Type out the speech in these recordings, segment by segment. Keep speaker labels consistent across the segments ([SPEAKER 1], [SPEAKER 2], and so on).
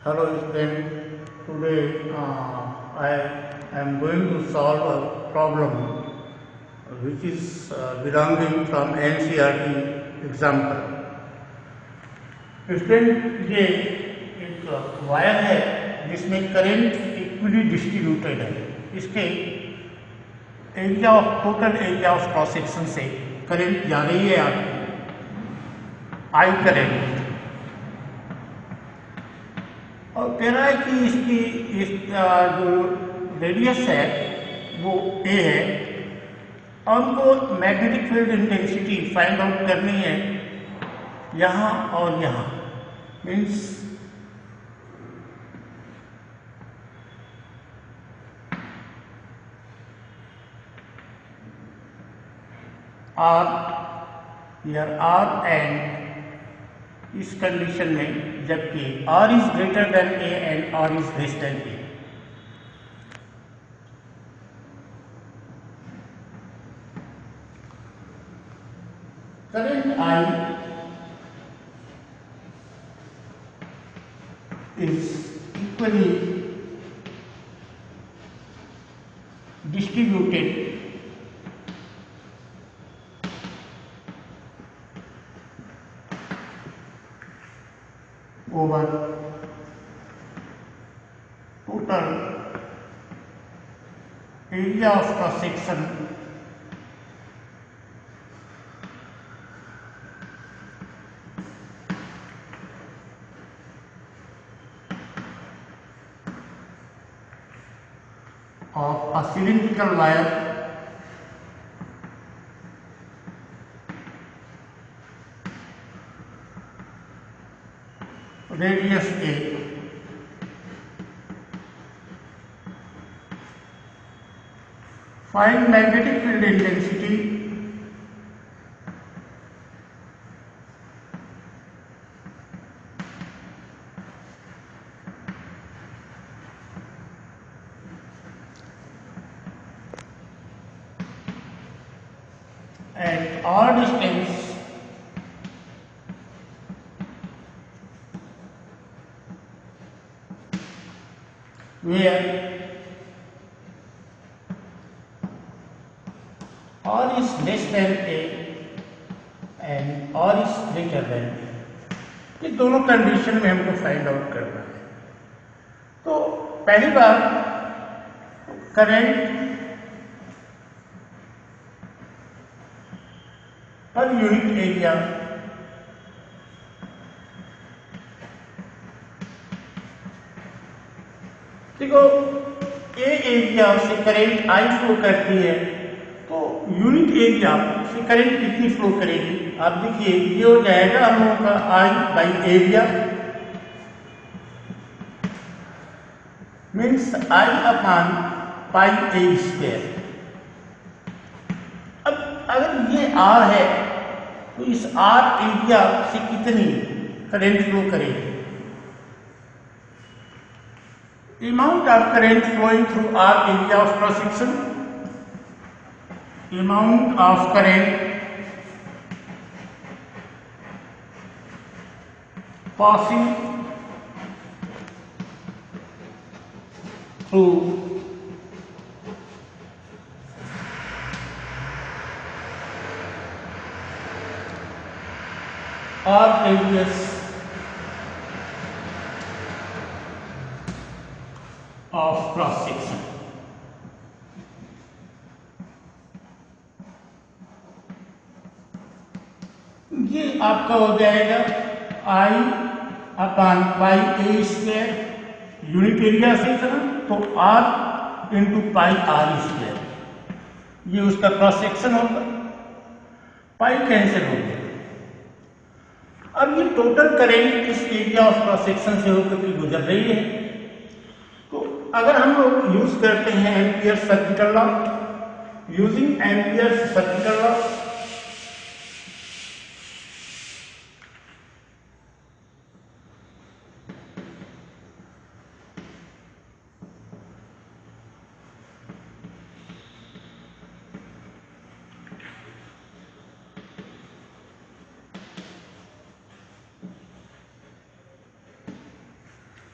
[SPEAKER 1] Hello student, today I am going to solve a problem which is belonging from NCERT example. Student ये एक wire है जिसमें current equally distributed है। इसके area of total area of cross section से current जा रही है आपकी आई करंट, और कह रहा है कि इसकी जो रेडियस है वो ए है और उनको magnetic field intensity find out करनी है यहाँ और यहाँ। मीन्स आर एंड इस कंडीशन में जबकि R is greater then A and R is less than A। Current I is equally distributed over total area of cross section of a cylindrical wire radius A find magnetic field intensity at R distance where R is less than A and R is greater than A। ये दोनों condition में हमको find out करना है। तो पहली बार current पर यूनिट एरिया देखो, ए एरिया से करंट आई फ्लो करती है तो यूनिट एरिया से करंट कितनी फ्लो करेगी? आप देखिए ये हो जाएगा हम लोगों का I by area means I upon pi a square. अब अगर ये आर है तो इस आर एरिया से कितनी करंट फ्लो करेगी? Amount of current flowing through R area of cross section, amount of current passing through R radius of cross section। ये आपका हो जाएगा I upon pi a square unit area से था तो R into pi R square, ये उसका cross section होगा। पाई कैंसिल हो गया। अब ये टोटल करंट इस एरिया ऑफ क्रॉस सेक्शन से होकर के गुजर रही है। अगर हम लोग यूज करते हैं ampere circuital law, using ampere circuital law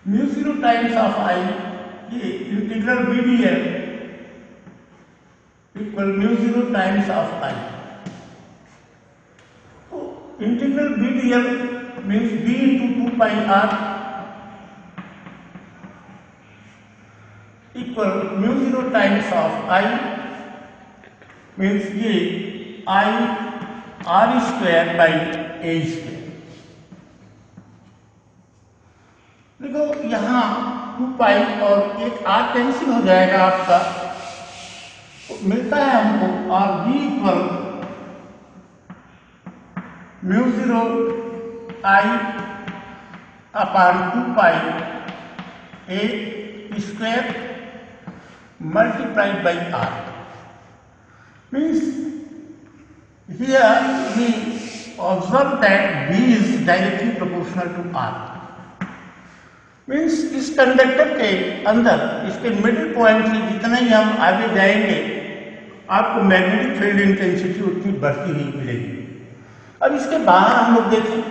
[SPEAKER 1] mu zero times of I, ये integral B D L equal mu zero times of I. तो integral B D L means B into 2 pi R equal mu zero times of I, means ये I R square by a square. देखो यहाँ 2 pi और एक are cancel हो जाएगा आपका, तो मिलता है हमको R B equal mu zero I upon 2 pi a square multiplied by R. Means here we observe that B is directly proportional to R। Means इस कंडक्टर के अंदर इसके मिडिल पॉइंट से जितना ही हम आगे जाएंगे आपको मैग्नेटिक फील्ड इंटेंसिटी उतनी बढ़ती हुई मिलेगी। अब इसके बाहर हम लोग देखें,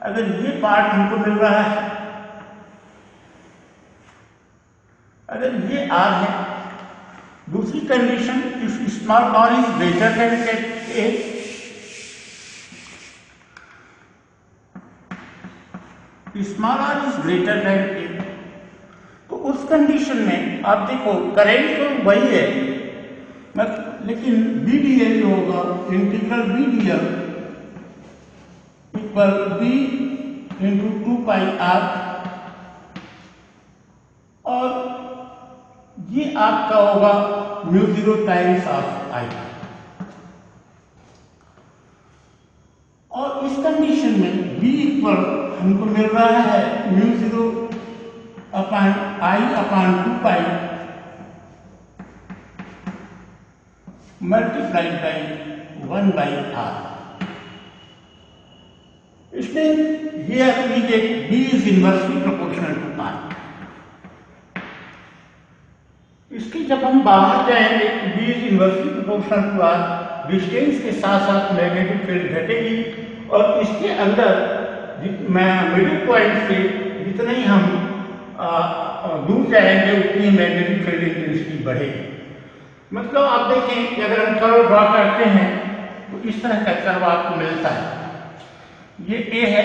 [SPEAKER 1] अगर ये पार्ट हमको मिल रहा है, अगर ये R है, दूसरी condition if small r is greater then a, small r is greater then a, तो उस कंडीशन में आप देखो करेंट तो वही है, लेकिन बी डी एल जो होगा integral B D L equal B into 2 pi R, और ये आपका होगा mu zero times of I. और इस कंडीशन में बी इक्वल हमको मिल रहा है mu zero upon I upon 2 pi multiplied by 1 by R. इसमें here we get B is inversely proportional to R. इसकी जब हम बाहर जाएंगे B is inversely proportional to R, distance के साथ साथ मैग्नेटिक फील्ड घटेगी, और इसके अंदर मिडिल पॉइंट से जितने ही हम दूर जाएंगे उतनी मैग्नेटिक फील्ड इंटेंसिटी बढ़ेगी। मतलब आप देखें कि अगर हम कर्व ड्रॉ करते हैं तो इस तरह का कर्व आपको मिलता है, ये ए है,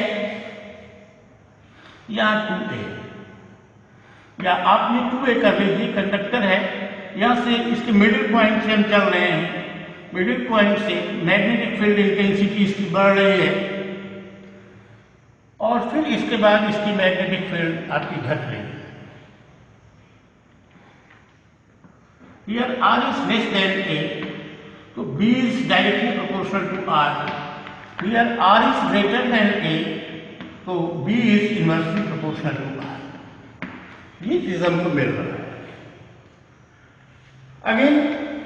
[SPEAKER 1] यहाँ 2A, या आप ये 2A कर लीजिए, कंडक्टर है, यहाँ से इसके मिडिल पॉइंट से हम चल रहे हैं, मिडिल पॉइंट से मैग्नेटिक फील्ड इंटेंसिटी इसकी बढ़ रही है, और फिर इसके बाद इसकी मैग्नेटिक फील्ड आपकी घट रही है। Here R is less than A, तो B is directly proportional to R। Here R is greater than A, तो B is inversely proportional to R। ये चीज हमको मिल रहा है। अगेन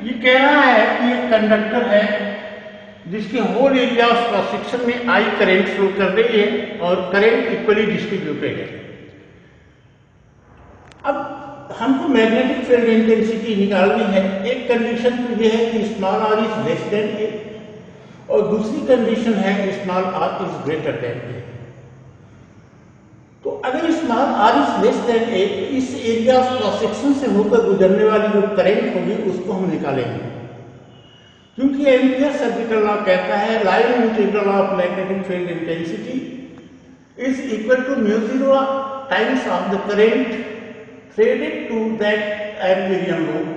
[SPEAKER 1] ये कह रहा है कि एक कंडक्टर है जिसके whole area of cross section में I करंट फ्लो कर रही है और करंट इक्वली डिस्ट्रीब्यूटेड है। अब हमको मैग्नेटिक फील्ड इंटेंसिटी निकालनी है। एक कंडीशन तो यह है कि small r is less than a, और दूसरी कंडीशन है कि small r is greater then a। तो अगर small r is less than a, तो इस एरिया ऑफ क्रॉस सेक्शन से होकर गुजरने वाली जो करंट होगी उसको हम निकालेंगे, क्योंकि एम्पियर सर्किटल लॉ कहता है line integral of magnetic field intensity is equal to mu zero times of the current threaded to that Amperian loop.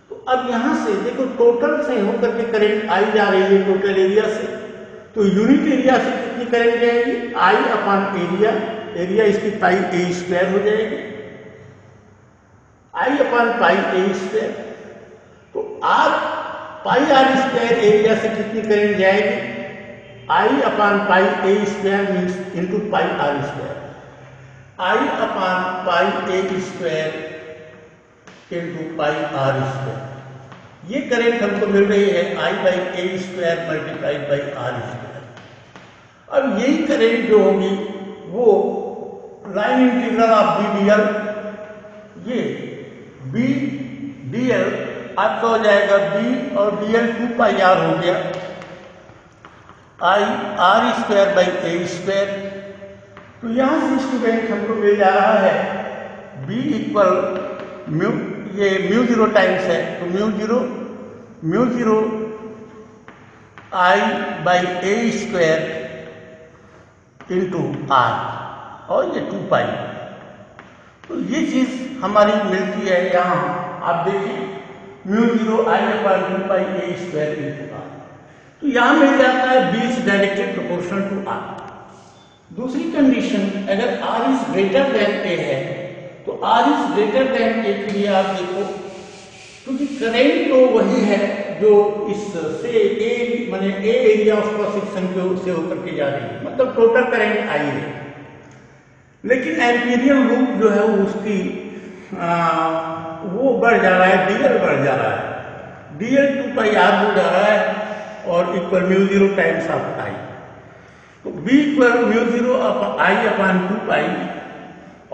[SPEAKER 1] तो अब यहां से देखो टोटल से होकर के करंट आई जा रही है टोटल एरिया से, तो यूनिट एरिया से कितनी करंट जाएगी, आई अपान एरिया, एरिया इसकी पाई ए स्क्वायर हो जाएगी, I upon pi a square. तो R pi R square area से कितनी करंट जाएगी, I upon pi a square means into pi R square, I upon pi a square into pi R square. ये current हमको मिल रही है I by a square multiplied by R square. अब यही करंट जो होगी वो line integral of B D L, ये बी डी एल आपका हो जाएगा बी और डी एल 2 पाई आर हो गया, आई R square by a square तो यहाँ से स्टूडेंट हमको मिल जा रहा है B इक्वल म्यू, ये म्यू जीरो टाइम्स है, तो mu zero I by a square into R, और ये 2 पाई। तो ये चीज हमारी मिलती है यहाँ, आप देखिए mu zero I upon 2 pi a square into R. तो यहाँ मिल जाता है B is directly proportional to R. दूसरी कंडीशन, अगर R is greater than A है, तो R is greater than A के लिए आप देखो, क्योंकि करंट तो वही है जो इससे ए माने ए एरिया ऑफ क्रॉस सेक्शन से होकर के जा रही है, मतलब टोटल करंट आई है। लेकिन एम्पीरियल लूप जो है उसकी वो बढ़ जा रहा है, डीएल बढ़ जा रहा है, डीएल 2 पाई आर हो जा रहा है और equal mu zero times of I. तो B equal mu zero I upon 2 pi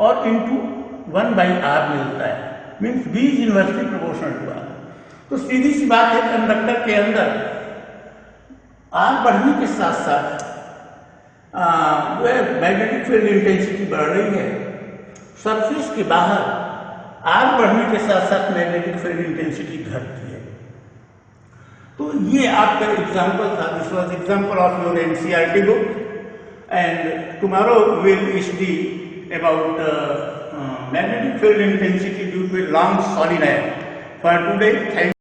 [SPEAKER 1] और इंटू 1 बाई आर मिलता है, means B is inversely proportional to R. तो सीधी सी बात है, कंडक्टर के अंदर आर बढ़ने के साथ साथ जो है मैग्नेटिक फील्ड इंटेंसिटी बढ़ रही है, सरफेस के बाहर आर बढ़ने के साथ साथ मैग्नेटिक फील्ड इंटेंसिटी घटती है। तो ये आपका एग्जाम्पल था, this was example of your NCERT book, and tomorrow will study about magnetic field intensity due to a long solenoid. For today, thank you.